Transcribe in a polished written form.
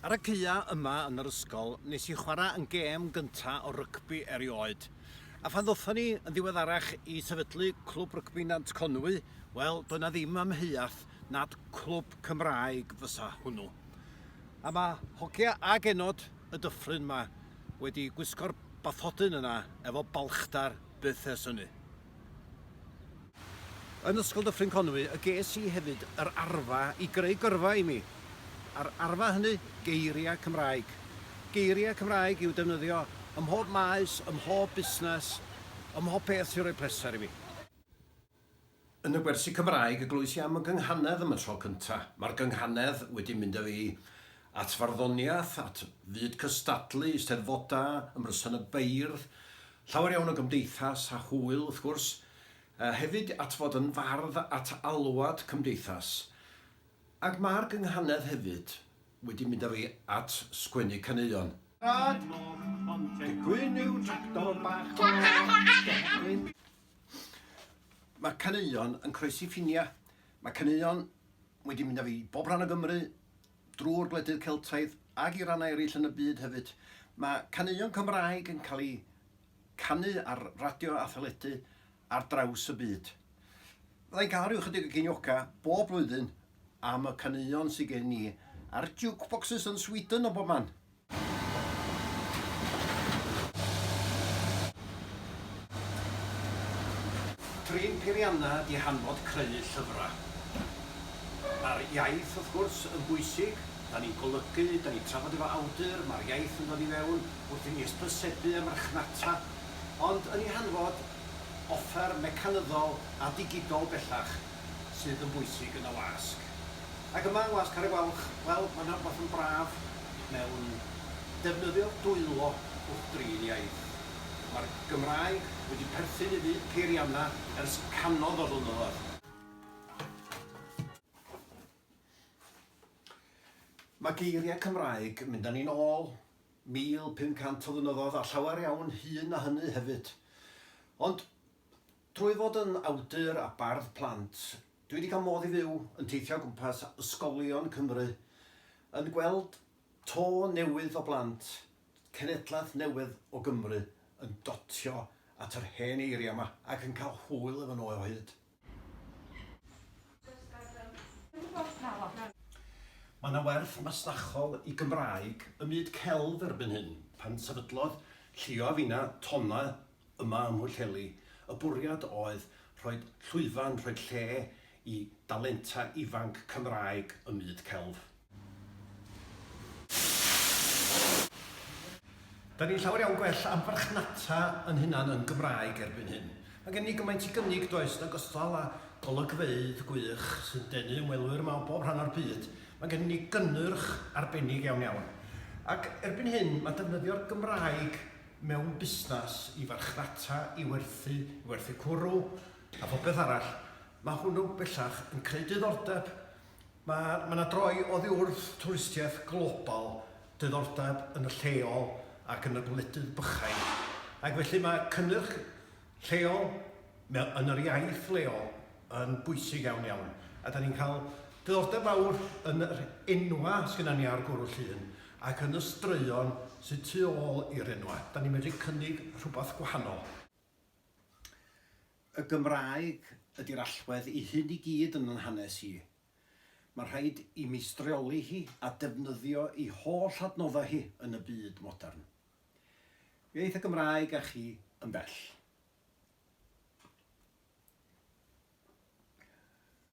Ar y caea yma yn yr ysgol, nes i chwarae yn gêm gyntaf o rygbi erioed. A phan ddothon ni yn ddiweddarach i sefydlu clwb rygbi Nant Conwy, wel, doedd na ddim amheuaeth nad clwb Cymraeg fysa hwnnw. A mae hogia a genod y dyffryn yma wedi gwisgo'r bathodyn yna efo balchdar byth ers hynny. Yn ysgol Dyffryn Conwy, y ges i hefyd yr arfa i greu gyrfa i mi. A'r arfa hynny, geiriau Cymraeg. Geiriau Cymraeg i'w defnyddio ym mhob maes, ym mhob busnes, ym mhob beth sy'n rhoi pleser i mi. Yn y gwersi Cymraeg, y glwys i am y gynghanedd am y tro cyntaf. Mae'r gynghanedd wedi mynd â fi at farddoniaeth, at fyd cystadlu, eisteddfoda, ymryson y beirdd, llawer iawn o gymdeithas a hwyl, wrth gwrs, hefyd at fod yn fardd at alwad cymdeithas. Ac mae'r gynghanedd hefyd wedi mynd â fi at sgwennu caneuon. Mae caneuon yn croesi ffinia. Mae caneuon wedi mynd â fi bob rhan o Gymru, drwy'r gwledydd Celtaidd ac i rannau eraill yn y byd hefyd. Mae caneuon Cymraeg yn cael eu canu ar radio a theledu ar draws y byd. Byddai'n cael rhyw chydig o ginioga bob blwyddyn am y caneuon sydd gen ni ar jukeboxes yn Sweden o bob man. Trin peirianna di hanfod creu llyfrau. Mae'r iaith, wrth gwrs, yn bwysig. Da ni'n golygu, da ni'n trafod efo awdur, mae'r iaith yn dod i fewn wrth i ni ysbrysebu y marchnata. Ond yn ei hanfod, offer mecanyddol a digidol bellach sydd yn bwysig yn y wasg. Ac yma yng Ngwasg Carreg Walch, wel, mae'n rhywbeth yn braf mewn defnyddio dwylo wrth drin iaith. Mae'r Gymraeg wedi perthyn i fyd peirianna ers canoedd o flynyddoedd. Mae geiriau Cymraeg yn mynd â ni nôl 1500 o flynyddoedd a llawer iawn hŷn na hynny hefyd. Ond drwy fod yn awdur a bardd plant, dwi wedi cael modd i fyw yn teithio o gwmpas ysgolion Cymru, yn gweld to newydd o blant, cenedlaeth newydd o Gymru yn dotio at yr hen eiriau yma ac yn cael hwyl efo nhw o hyd. Mae yna werth masnachol i Gymraeg ym myd celf erbyn hyn, pan sefydlodd Llio a Fina tonna yma ym Mhwllheli. Y bwriad oedd rhoi llwyfan, rhoi lle i dalenta ifanc Cymraeg ym myd celf. Da ni'n llawer iawn gwell am farchnata yn hunan yn Gymraeg erbyn hyn. Mae gen ni gymaint i gynnig does yn ogystal â golygfeydd gwych sy'n denu ymwelwyr mewn bob rhan o'r byd. Mae gen ni gynnyrch arbennig iawn iawn. Ac erbyn hyn mae defnyddio'r Gymraeg mewn busnes i farchnata, i werthu cwrw a phobeth arall. Mae hwnnw bellach yn creu diddordeb. Mae yna droi oddi wrth twristiaeth global, diddordeb yn y lleol ac yn y gwledydd bychain. Ac felly mae cynnyrch lleol yn yr iaith leol yn bwysig iawn iawn. A da ni'n cael diddordeb fawr yn yr enwa sgynna ni ar Gwrw Llŷn ac yn y straeon sydd tu ôl i'r enwa. Da ni'n medru cynnig rhywbeth gwahanol. Y Gymraeg ydy'r allwedd i hyn i gyd yn yn hanes i. Mae rhaid i meistrioli hi a defnyddio i holl adnoddau hi yn y byd modern. Iaith y Gymraeg a chi yn bell.